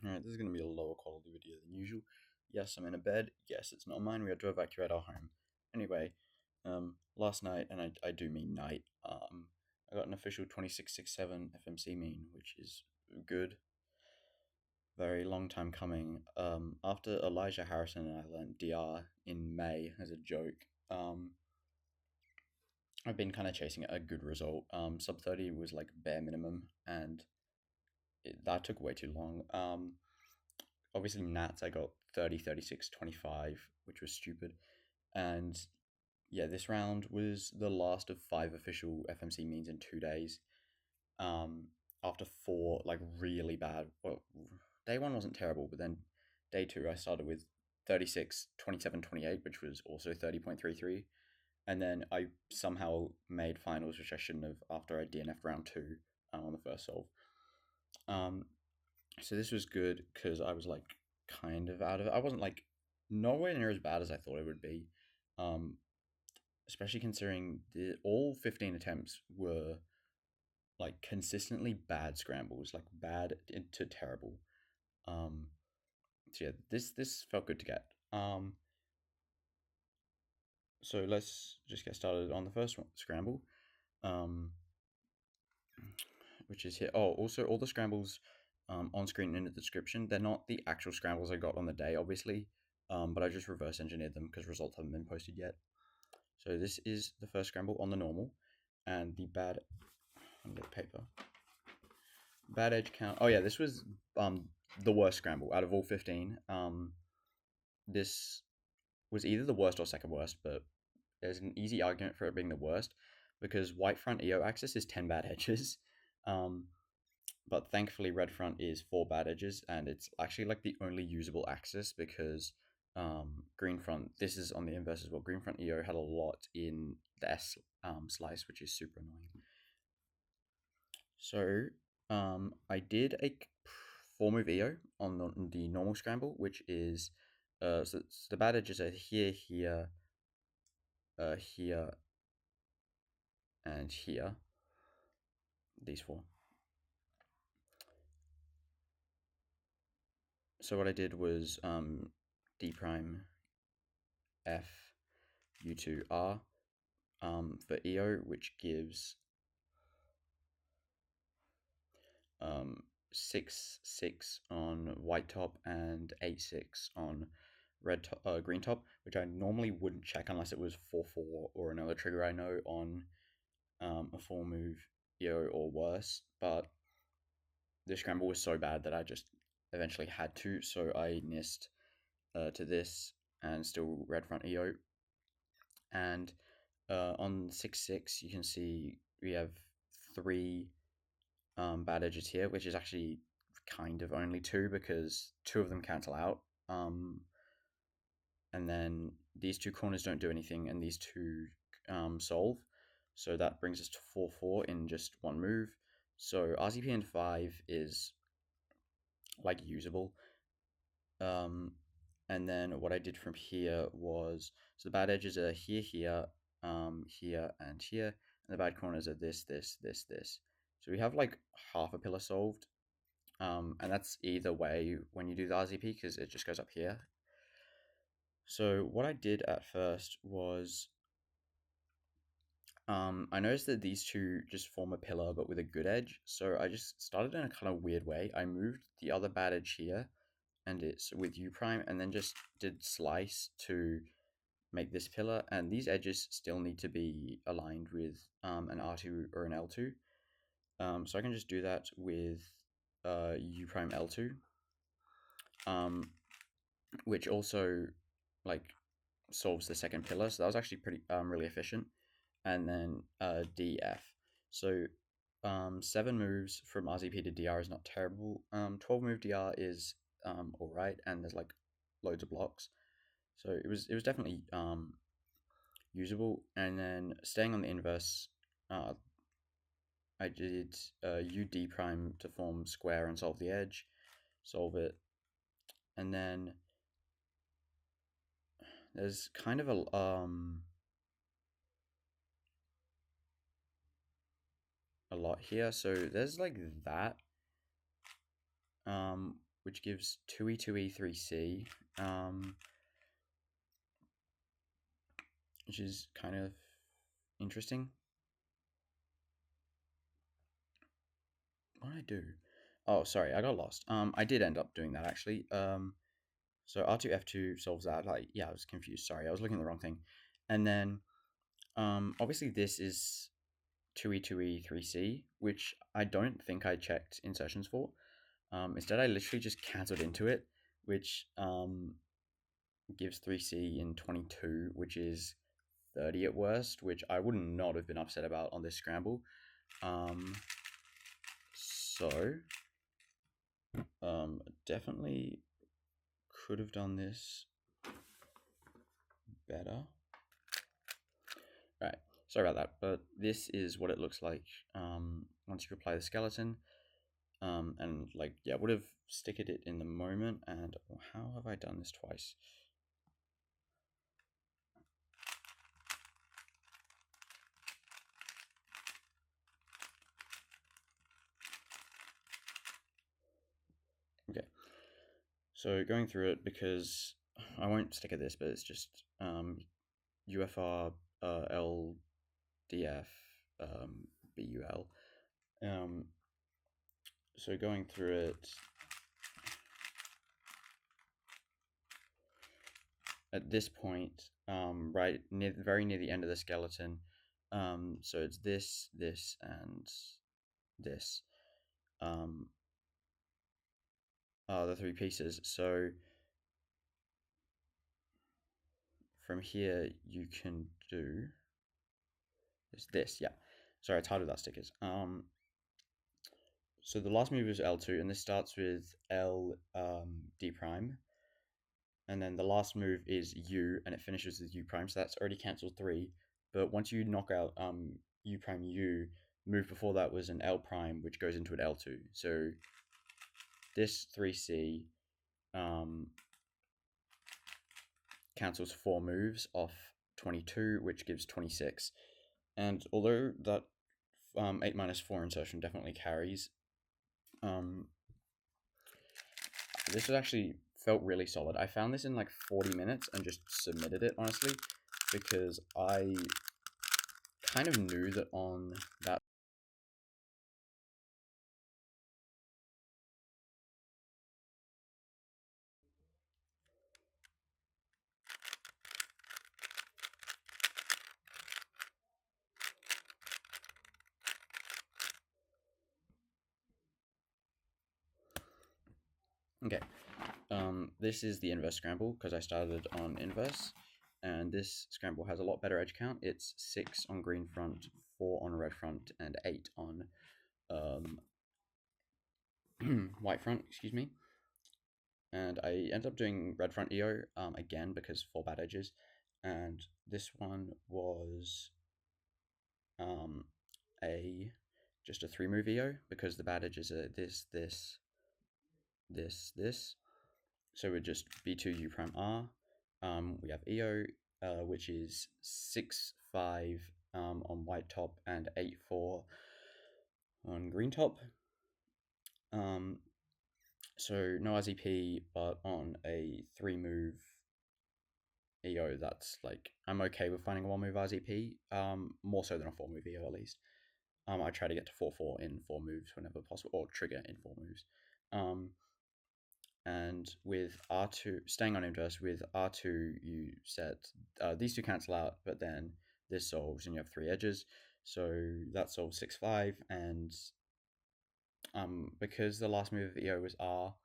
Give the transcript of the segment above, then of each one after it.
Alright, this is going to be a lower quality video than usual. Yes, I'm in a bed. Yes, it's not mine. We had to evacuate our home. Anyway, last night, and I do mean night, I got an official 2667 FMC mean, which is good. Very long time coming. After Elijah Harrison and I learned DR in May as a joke, I've been kind of chasing a good result. Sub 30 was like bare minimum, and that took way too long. Obviously Nats I got 30, 36, 25, which was stupid. And yeah, this round was the last of 5 official FMC means in 2 days. Um, After 4 like really bad. Well, day 1 wasn't terrible, but then day 2 I started with 36, 27, 28, which was also 30.33. And then I somehow made finals, which I shouldn't have, after I DNF'd round 2 on the first solve. So this was good because I was like kind of out of it. I wasn't like nowhere near as bad as I thought it would be, um, especially considering all 15 attempts were like consistently bad scrambles, like bad to terrible. Um, so yeah, this felt good to get. So let's just get started on the first one, scramble, um, which is here. Oh, also all the scrambles on screen in the description. They're not the actual scrambles I got on the day, obviously, but I just reverse engineered them because results haven't been posted yet. So this is the first scramble on the normal, and the bad. Let me get paper. Bad edge count. Oh yeah, this was the worst scramble out of all 15. This was either the worst or second worst, but there's an easy argument for it being the worst because white front EO axis is 10 bad edges. Um, but thankfully red front is 4 bad edges, and it's actually like the only usable axis because green front, this is on the inverse as well, green front EO had a lot in the S slice, which is super annoying. So I did a 4 move EO on the normal scramble, which is so the bad edges are here, here, here, and here, these 4. So what I did was D prime F U2 R for EO, which gives 6-6 on white top and 8-6 on green top, which I normally wouldn't check unless it was 4-4 or another trigger I know on a 4 move EO or worse. But the scramble was so bad that I just eventually had to, so I nist to this and still red front EO. And on 6-6, you can see we have 3 bad edges here, which is actually kind of only 2 because 2 of them cancel out. And then these 2 corners don't do anything, and these 2 solve. So that brings us to 4-4 in just 1 move. So RZP in 5 is like usable. And then what I did from here was, so the bad edges are here, here, here, and here, and the bad corners are this, this, this, this. So we have like half a pillar solved, and that's either way when you do the RZP because it just goes up here. So what I did at first was, I noticed that these 2 just form a pillar but with a good edge, so I just started in a kind of weird way. I moved the other bad edge here, and it's with U prime, and then just did slice to make this pillar, and these edges still need to be aligned with an R2 or an L2. So I can just do that with U prime L2, which also like solves the second pillar. So that was actually pretty really efficient. And then DF. So 7 moves from RZP to DR is not terrible. 12 move DR is alright, and there's like loads of blocks. So it was definitely usable. And then staying on the inverse, I did UD prime to form square and solve the edge, solve it, and then there's kind of a lot here. So there's like that. which gives 2e2e 3c, which is kind of interesting. What did I do? Oh, sorry, I got lost. I did end up doing that actually. So R2 F2 solves that. Like, yeah, I was confused. Sorry, I was looking at the wrong thing. And then, obviously this is 2e2e 3c, which I don't think I checked insertions for. Instead, I literally just cancelled into it, which gives 3c in 22, which is 30 at worst, which I would not have been upset about on this scramble. So definitely could have done this better. Right, sorry about that, but this is what it looks like once you apply the skeleton. And like, yeah, would have sticked it in the moment. And how have I done this twice? Okay, so going through it, because I won't stick at this, but it's just UFR, LDF, BUL. So going through it, at this point, right near, very near the end of the skeleton, so it's this, this, and this, are the three pieces. So from here you can do is this, yeah. Sorry, it's hard without stickers. So the last move is L2, and this starts with L D prime, and then the last move is U, and it finishes with U prime. So that's already cancelled 3. But once you knock out U prime U, move before that was an L prime, which goes into an L2. So this 3C cancels 4 moves off 22, which gives 26. And although that 8 minus 4 insertion definitely carries, this was actually felt really solid. I found this in like 40 minutes and just submitted it, honestly, because I kind of knew that on that okay, this is the inverse scramble because I started on inverse, and this scramble has a lot better edge count. It's 6 on green front, 4 on red front, and 8 on white front, excuse me. And I ended up doing red front EO again because 4 bad edges, and this one was a just a 3 move EO because the bad edges are this, this, this. So we're just B2 U prime R. We have EO, which is 6-5 on white top and 8-4 on green top. So no RZP, but on a 3 move EO, that's like, I'm okay with finding a 1 move RZP, more so than a 4 move EO at least. I try to get to 4-4 in 4 moves whenever possible, or trigger in 4 moves. And with R2, staying on inverse, with R2 you set, these two cancel out, but then this solves and you have 3 edges. So that solves 6-5, and because the last move of EO was R,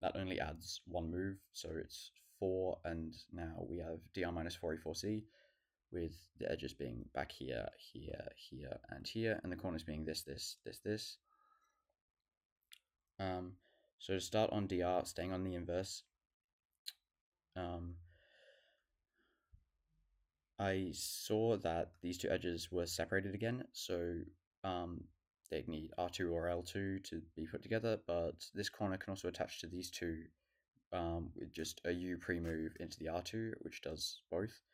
that only adds 1 move, so it's 4, and now we have DR minus 4E4C, with the edges being back here, here, here, and here, and the corners being this, this, this, this. So to start on DR, staying on the inverse, I saw that these two edges were separated again, so they'd need R2 or L2 to be put together, but this corner can also attach to these two with just a U pre-move into the R2, which does both.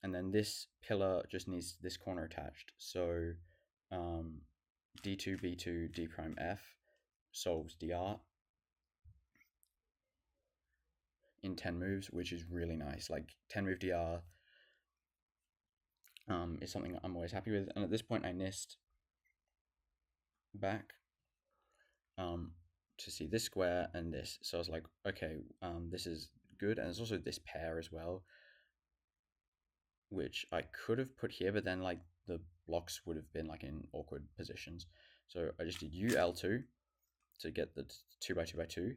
And then this pillar just needs this corner attached, so D2, B2, D prime F solves DR, in 10 moves, which is really nice. Like 10 move DR is something I'm always happy with. And at this point, I nist back to see this square and this. So I was like, okay, this is good. And there's also this pair as well, which I could have put here, but then like the blocks would have been like in awkward positions. So I just did UL2 to get the 2x2x2.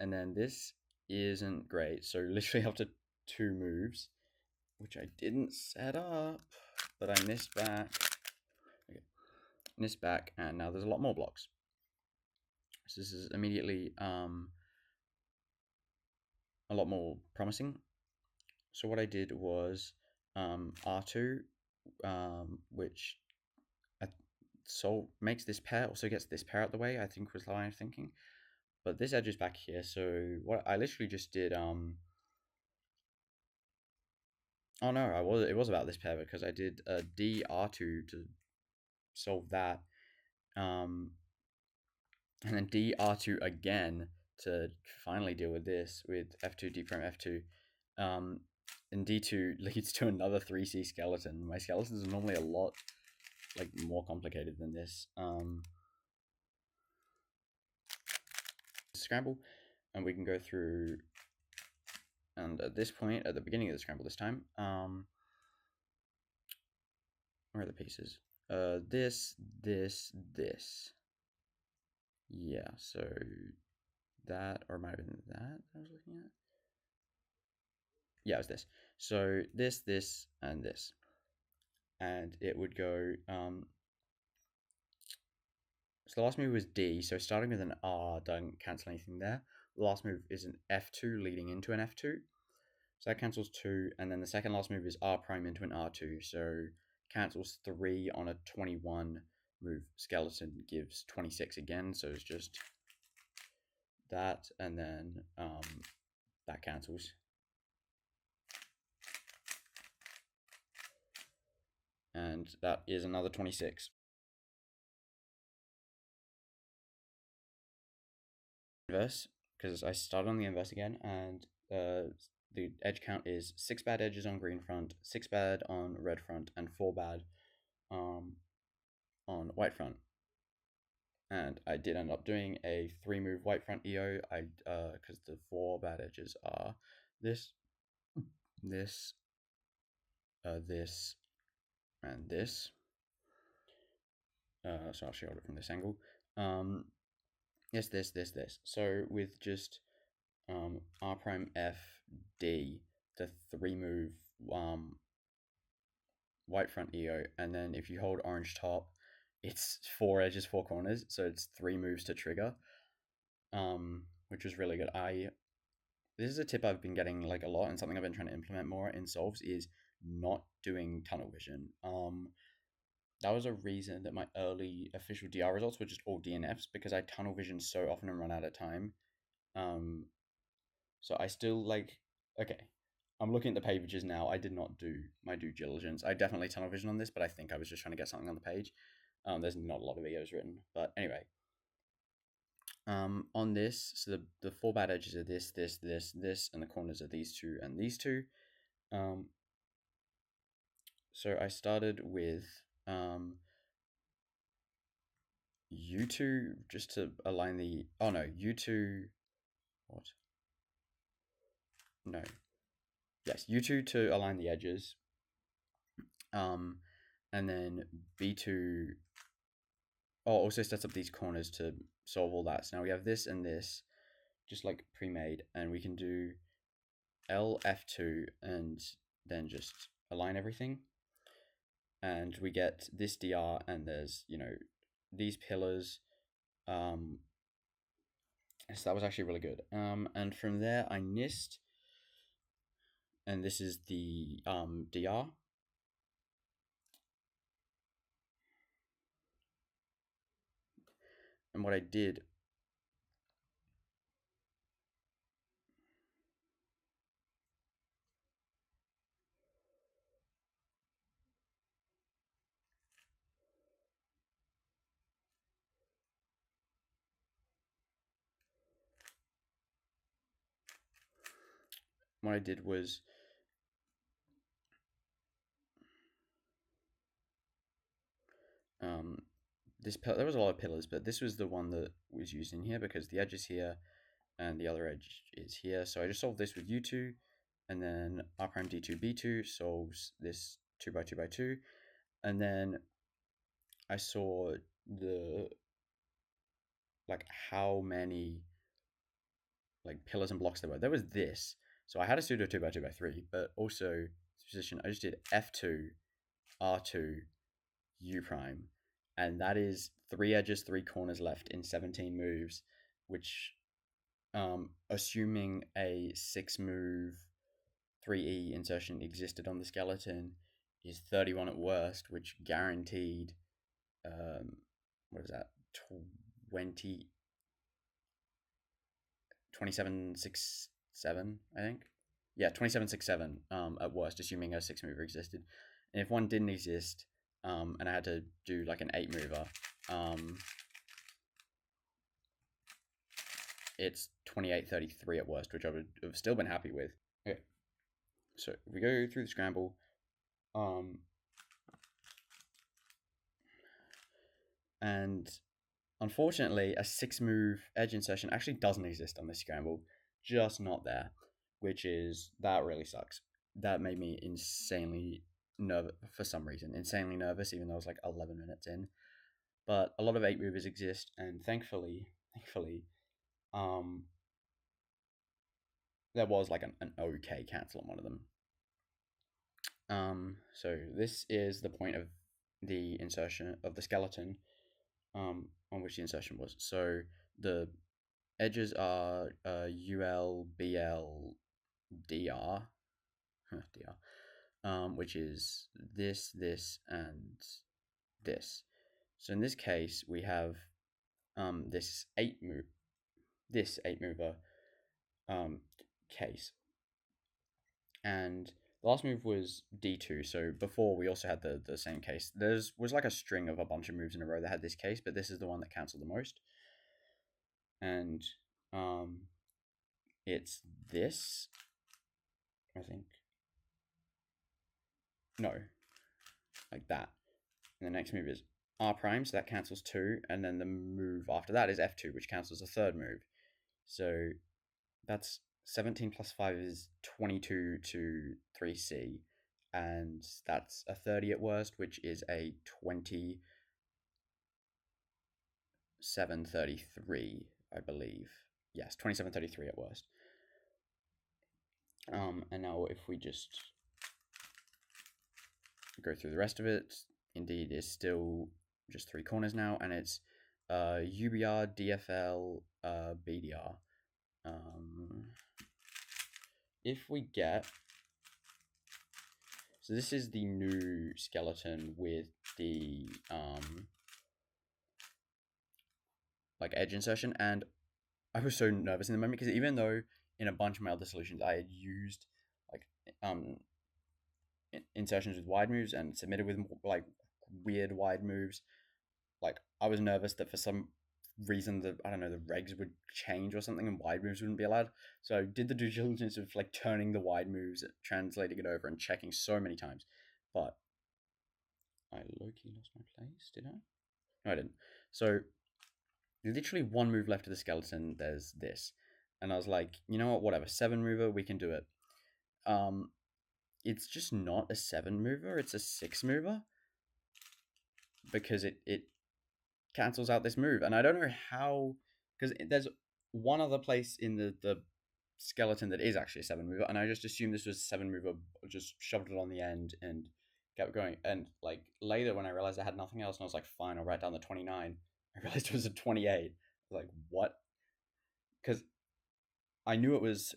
And then this isn't great. So literally after 2 moves, which I didn't set up, but I missed back. Okay. Missed back, and now there's a lot more blocks. So this is immediately a lot more promising. So what I did was R2, which makes this pair, also gets this pair out the way, I think was the line of thinking. But this edge is back here, so what I literally just did, oh no, it was about this pair because I did a DR2 to solve that, and then DR2 again to finally deal with this with F2, D prime F2, and D2 leads to another 3C skeleton. My skeletons are normally a lot like more complicated than this. Scramble, and we can go through, and at this point, at the beginning of the scramble this time, where are the pieces? This. Yeah, so that, or it might have been that I was looking at. Yeah, it was this. So this, and this. And it would go, so the last move was D, so starting with an R don't cancel anything there. The last move is an F2 leading into an F2. So that cancels 2, and then the second last move is R prime into an R2, so cancels 3 on a 21 move. Skeleton gives 26 again, so it's just that, and then that cancels. And that is another 26. Inverse, because I started on the inverse again, and the edge count is 6 bad edges on green front, 6 bad on red front, and 4 bad on white front. And I did end up doing a 3-move white front EO. Because the 4 bad edges are this, this, this, and this. So I'll show it from this angle. Yes, this. So with just R prime F D, the 3-move white front EO, and then if you hold orange top, it's 4 edges, 4 corners, so it's 3 moves to trigger, which was really good. This is a tip I've been getting like a lot, and something I've been trying to implement more in solves is not doing tunnel vision. That was a reason that my early official DR results were just all DNFs, because I tunnel vision so often and run out of time. So I still okay, I'm looking at the pages now. I did not do my due diligence. I definitely tunnel vision on this, but I think I was just trying to get something on the page. There's not a lot of videos written, but anyway. On this, so the 4 bad edges are this, and the corners are these 2 and these 2. So I started with U2 just to align the, oh no, U2, what? No. Yes, U2 to align the edges. And then B2, also sets up these corners to solve all that. So now we have this and this, just like pre-made, and we can do LF2 and then just align everything. And we get this DR, and there's, these pillars. So that was actually really good. And from there I nist, and this is the DR. And what I did, what I did was there was a lot of pillars, but this was the one that was used in here because the edge is here and the other edge is here. So I just solved this with U2, and then R prime D2 B2 solves this 2 by 2 by 2, and then I saw the how many pillars and blocks there were. There was this, so I had a pseudo 2 by 2 by 3, but also position I just did F2, R2, U prime, and that is 3 edges, 3 corners left in 17 moves, which, assuming a 6 move 3E insertion existed on the skeleton, is 31 at worst, which guaranteed, what is that, 20, 2767, I think. Yeah, 2767 at worst, assuming a 6 mover existed. And if one didn't exist, and I had to do like an 8 mover, it's 2833 at worst, which I would have still been happy with. Okay, so if we go through the scramble, and unfortunately, a 6 move edge insertion actually doesn't exist on this scramble, just not there, that really sucks. That made me insanely nervous for some reason, even though I was like 11 minutes in. But a lot of 8 movers exist, and thankfully, there was like an okay cancel on one of them. So this is the point of the insertion of the skeleton, on which the insertion was. So the edges are UL, BL, DR, which is this, and this. So in this case, we have this 8 mover case, and the last move was D2. So before we also had the same case. There was like a string of a bunch of moves in a row that had this case, but this is the one that cancelled the most. And it's this, I think. No, like that. And the next move is R prime, so that cancels 2, and then the move after that is F2, which cancels a third move. So that's 17 plus 5 is 22 to 3C, and that's a 30 at worst, which is a 2733, I believe. Yes, 2733 at worst. And now if we just go through the rest of it, indeed is still just 3 corners now, and it's UBR, DFL, BDR. If we get, so this is the new skeleton with the edge insertion, and I was so nervous in the moment because even though in a bunch of my other solutions I had used insertions with wide moves and submitted with weird wide moves, I was nervous that for some reason the regs would change or something and wide moves wouldn't be allowed. So I did the due diligence of turning the wide moves, translating it over, and checking so many times. But I low-key lost my place, did I? No, I didn't. So literally 1 move left of the skeleton, there's this. And I was like, you know what, whatever, 7 mover, we can do it. It's just not a 7 mover, it's a 6 mover. Because it cancels out this move. And I don't know how, because there's one other place in the skeleton that is actually a 7 mover, and I just assumed this was a 7 mover, just shoved it on the end and kept going. And later when I realized I had nothing else, and I was like, fine, I'll write down the 29, I realized it was a 28. I was like, what? Because I knew it was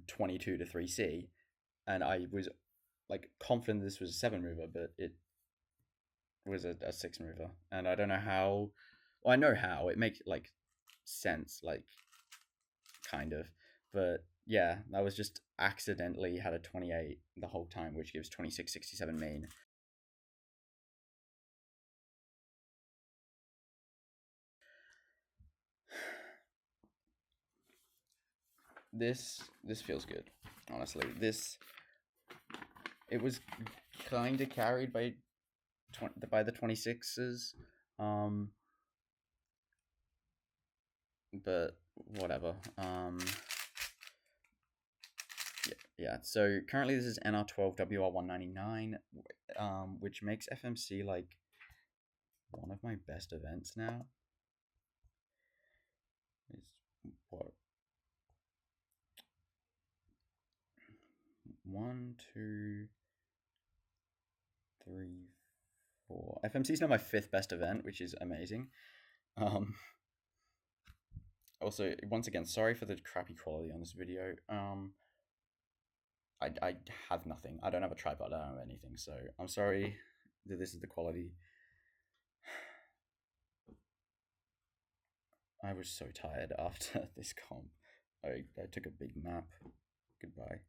22 to 3C, and I was confident this was a 7 mover, but it was a 6 mover, and I don't know how. Well, I know how. It makes sense, kind of, but yeah, I was just accidentally had a 28 the whole time, which gives 2667 mean. this feels good, honestly. It was kind of carried by the 26s, um, but whatever. Yeah. So currently this is NR12 WR199, which makes FMC like one of my best events now. Is what 1, 2, 3, 4. FMC is now my 5th best event, which is amazing. Also, once again, sorry for the crappy quality on this video. I have nothing. I don't have a tripod. I don't have anything. So I'm sorry that this is the quality. I was so tired after this comp. I took a big nap. Goodbye.